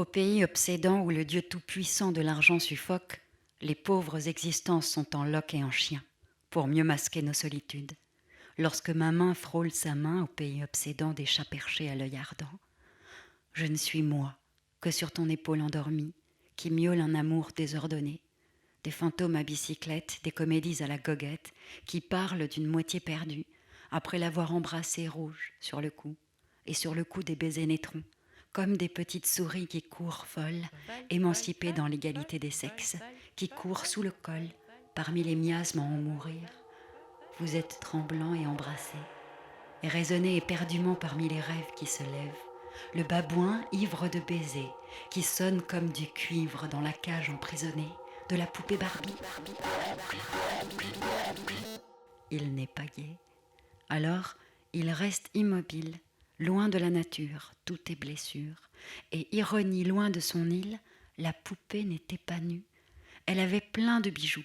Au pays obsédant où le Dieu tout-puissant de l'argent suffoque, les pauvres existences sont en loques et en chiens, pour mieux masquer nos solitudes. Lorsque ma main frôle sa main au pays obsédant des chats perchés à l'œil ardent, je ne suis moi que sur ton épaule endormie, qui miaule un amour désordonné, des fantômes à bicyclette, des comédies à la goguette, qui parlent d'une moitié perdue, après l'avoir embrassée rouge sur le cou, et sur le cou des baisers naîtront, comme des petites souris qui courent folles, émancipées dans l'égalité des sexes, qui courent sous le col, parmi les miasmes à en mourir. Vous êtes tremblant et embrassé, et résonnez éperdument parmi les rêves qui se lèvent, le babouin ivre de baisers, qui sonne comme du cuivre dans la cage emprisonnée de la poupée Barbie. Il n'est pas gai. Alors, il reste immobile, loin de la nature, tout est blessure. Et ironie, loin de son île, la poupée n'était pas nue. Elle avait plein de bijoux,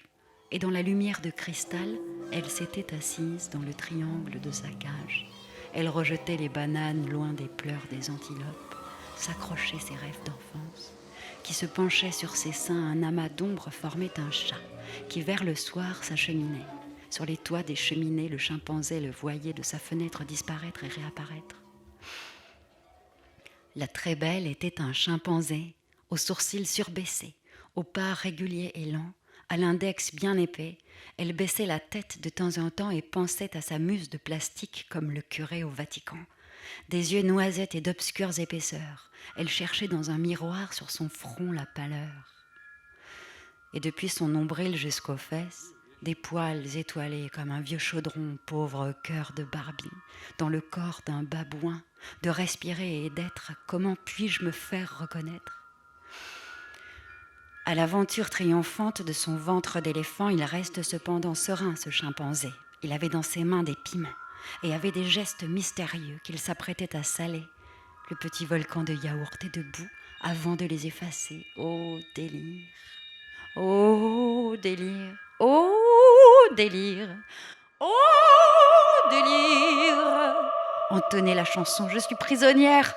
et dans la lumière de cristal, elle s'était assise dans le triangle de sa cage. Elle rejetait les bananes loin des pleurs des antilopes, s'accrochait ses rêves d'enfance, qui se penchait sur ses seins, un amas d'ombre formait un chat, qui vers le soir s'acheminait. Sur les toits des cheminées, le chimpanzé le voyait de sa fenêtre disparaître et réapparaître. La très belle était un chimpanzé, aux sourcils surbaissés, au pas régulier et lent, à l'index bien épais. Elle baissait la tête de temps en temps et pensait à sa muse de plastique comme le curé au Vatican. Des yeux noisettes et d'obscures épaisseurs. Elle cherchait dans un miroir sur son front la pâleur. Et depuis son nombril jusqu'aux fesses, des poils étoilés comme un vieux chaudron, pauvre cœur de Barbie, dans le corps d'un babouin, de respirer et d'être, comment puis-je me faire reconnaître ? À l'aventure triomphante de son ventre d'éléphant, il reste cependant serein, ce chimpanzé. Il avait dans ses mains des piments et avait des gestes mystérieux qu'il s'apprêtait à saler. Le petit volcan de yaourt est debout avant de les effacer. Oh délire! Oh délire! Oh délire! Oh délire! Entonnait la chanson. Je suis prisonnière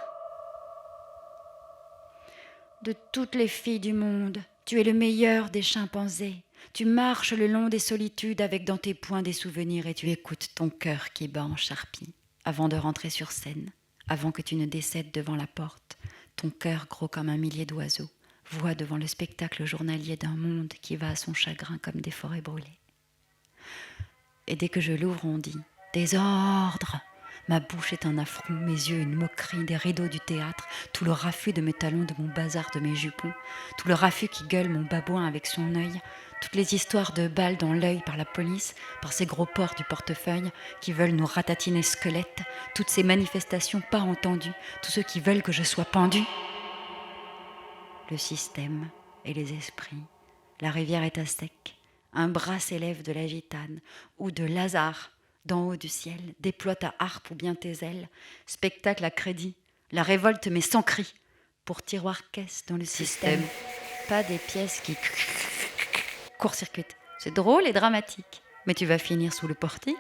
de toutes les filles du monde. Tu es le meilleur des chimpanzés. Tu marches le long des solitudes avec dans tes poings des souvenirs et tu écoutes ton cœur qui bat en charpie avant de rentrer sur scène, avant que tu ne décèdes devant la porte. Ton cœur gros comme un millier d'oiseaux voit devant le spectacle journalier d'un monde qui va à son chagrin comme des forêts brûlées. Et dès que je l'ouvre, on dit « Désordre !» Ma bouche est un affront, mes yeux une moquerie, des rideaux du théâtre, tout le raffut de mes talons, de mon bazar, de mes jupons, tout le raffut qui gueule mon babouin avec son œil, toutes les histoires de balles dans l'œil par la police, par ces gros porcs du portefeuille qui veulent nous ratatiner squelettes, toutes ces manifestations pas entendues, tous ceux qui veulent que je sois pendu. Le système et les esprits, la rivière est à sec, un bras s'élève de la gitane ou de Lazare, d'en haut du ciel, déploie ta harpe ou bien tes ailes, spectacle à crédit, la révolte mais sans cri, pour tiroir-caisse dans le système, pas des pièces qui court-circuitent. C'est drôle et dramatique, mais tu vas finir sous le portique,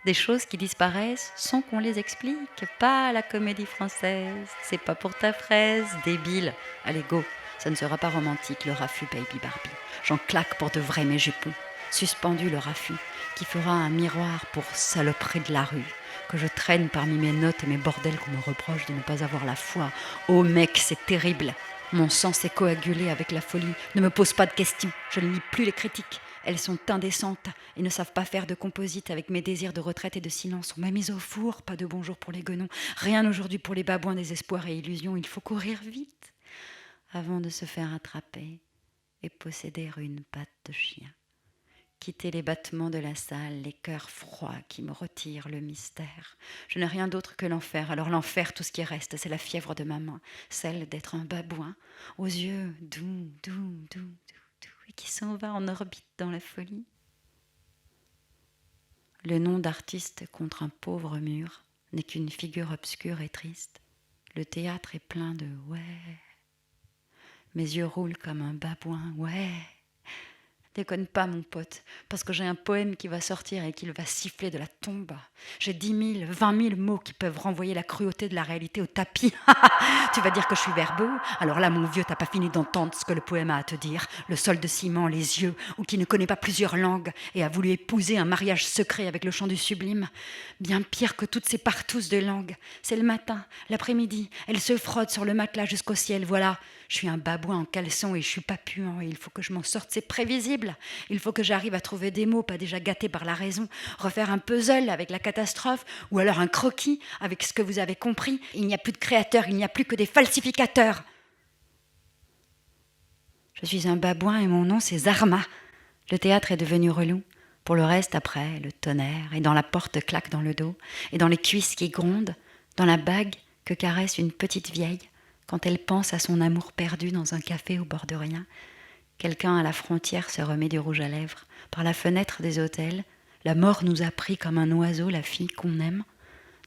des choses qui disparaissent sans qu'on les explique, pas la comédie française, c'est pas pour ta fraise, débile, allez go, ça ne sera pas romantique le raffut Baby Barbie, j'en claque pour de vrai mes jupons, suspendu le raffut, qui fera un miroir pour saloperie de la rue, que je traîne parmi mes notes et mes bordels qu'on me reproche de ne pas avoir la foi. Oh mec, c'est terrible. Mon sang s'est coagulé avec la folie. Ne me pose pas de questions, je ne lis plus les critiques. Elles sont indécentes et ne savent pas faire de composite avec mes désirs de retraite et de silence. On m'a mise au four, pas de bonjour pour les guenons. Rien aujourd'hui pour les babouins, désespoir et illusions. Il faut courir vite avant de se faire attraper et posséder une patte de chien. Quitter les battements de la salle, les cœurs froids qui me retirent le mystère. Je n'ai rien d'autre que l'enfer. Alors l'enfer, tout ce qui reste, c'est la fièvre de ma main, celle d'être un babouin, aux yeux doux, doux, doux, doux, doux, et qui s'en va en orbite dans la folie. Le nom d'artiste contre un pauvre mur n'est qu'une figure obscure et triste. Le théâtre est plein de « ouais ». Mes yeux roulent comme un babouin « ouais ». Déconne pas, mon pote, parce que j'ai un poème qui va sortir et qu'il va siffler de la tombe. J'ai 10 000, 20 000 mots qui peuvent renvoyer la cruauté de la réalité au tapis. Tu vas dire que je suis verbeux? Alors là, mon vieux, t'as pas fini d'entendre ce que le poème a à te dire. Le sol de ciment, les yeux, ou qui ne connaît pas plusieurs langues et a voulu épouser un mariage secret avec le chant du sublime. Bien pire que toutes ces partousses de langues. C'est le matin, l'après-midi, elle se frotte sur le matelas jusqu'au ciel. Voilà, je suis un babouin en caleçon et je suis pas puant et il faut que je m'en sorte, c'est prévisible. Il faut que j'arrive à trouver des mots pas déjà gâtés par la raison, refaire un puzzle avec la catastrophe ou alors un croquis avec ce que vous avez compris. Il n'y a plus de créateurs, il n'y a plus que des falsificateurs. Je suis un babouin et mon nom c'est Zarma. Le théâtre est devenu relou. Pour le reste, après, le tonnerre, et dans la porte claque dans le dos, et dans les cuisses qui grondent, dans la bague que caresse une petite vieille, quand elle pense à son amour perdu dans un café au bord de rien. Quelqu'un à la frontière se remet du rouge à lèvres. Par la fenêtre des hôtels, la mort nous a pris comme un oiseau la fille qu'on aime.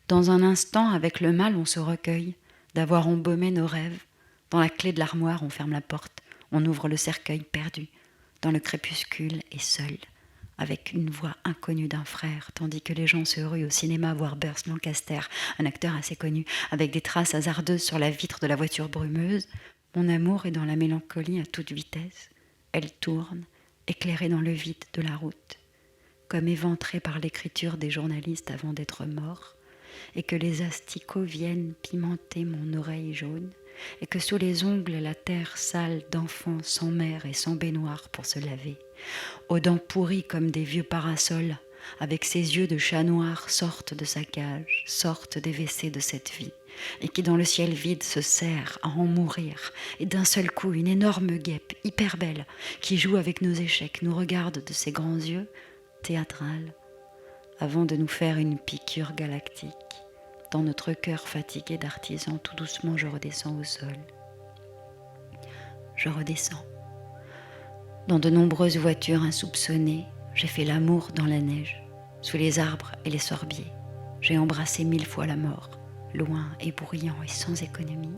Dans un instant, avec le mal, on se recueille d'avoir embaumé nos rêves. Dans la clé de l'armoire, on ferme la porte, on ouvre le cercueil perdu, dans le crépuscule et seul, avec une voix inconnue d'un frère, tandis que les gens se ruent au cinéma voir Burt Lancaster, un acteur assez connu, avec des traces hasardeuses sur la vitre de la voiture brumeuse. Mon amour est dans la mélancolie à toute vitesse. Elle tourne, éclairée dans le vide de la route, comme éventrée par l'écriture des journalistes avant d'être morts, et que les asticots viennent pimenter mon oreille jaune, et que sous les ongles la terre sale d'enfants sans mère et sans baignoire pour se laver, aux dents pourries comme des vieux parasols, avec ses yeux de chat noir sortent de sa cage, sortent des WC de cette vie, et qui dans le ciel vide se serre à en mourir, et d'un seul coup une énorme guêpe hyper belle qui joue avec nos échecs nous regarde de ses grands yeux théâtrales avant de nous faire une piqûre galactique. Dans notre cœur fatigué d'artisan, tout doucement je redescends au sol. Je redescends. Dans de nombreuses voitures insoupçonnées, j'ai fait l'amour dans la neige, sous les arbres et les sorbiers. J'ai embrassé 1000 fois la mort, loin et bruyant et sans économie.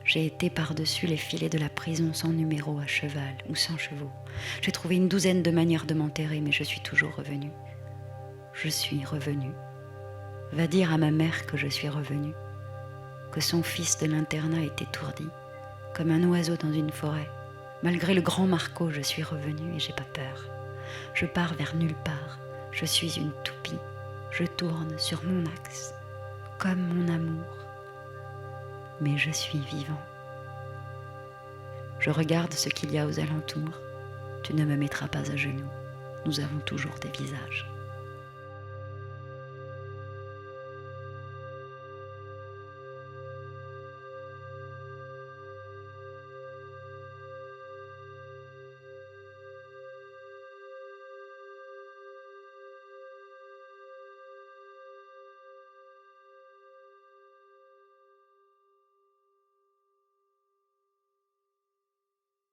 J'ai été par-dessus les filets de la prison sans numéro à cheval ou sans chevaux. J'ai trouvé une douzaine de manières de m'enterrer, mais je suis toujours revenue. Je suis revenue. Va dire à ma mère que je suis revenue, que son fils de l'internat est étourdi, comme un oiseau dans une forêt. Malgré le grand Marco, je suis revenue et j'ai pas peur. Je pars vers nulle part, je suis une toupie. Je tourne sur mon axe, comme mon amour. Mais je suis vivant. Je regarde ce qu'il y a aux alentours. Tu ne me mettras pas à genoux. Nous avons toujours des visages.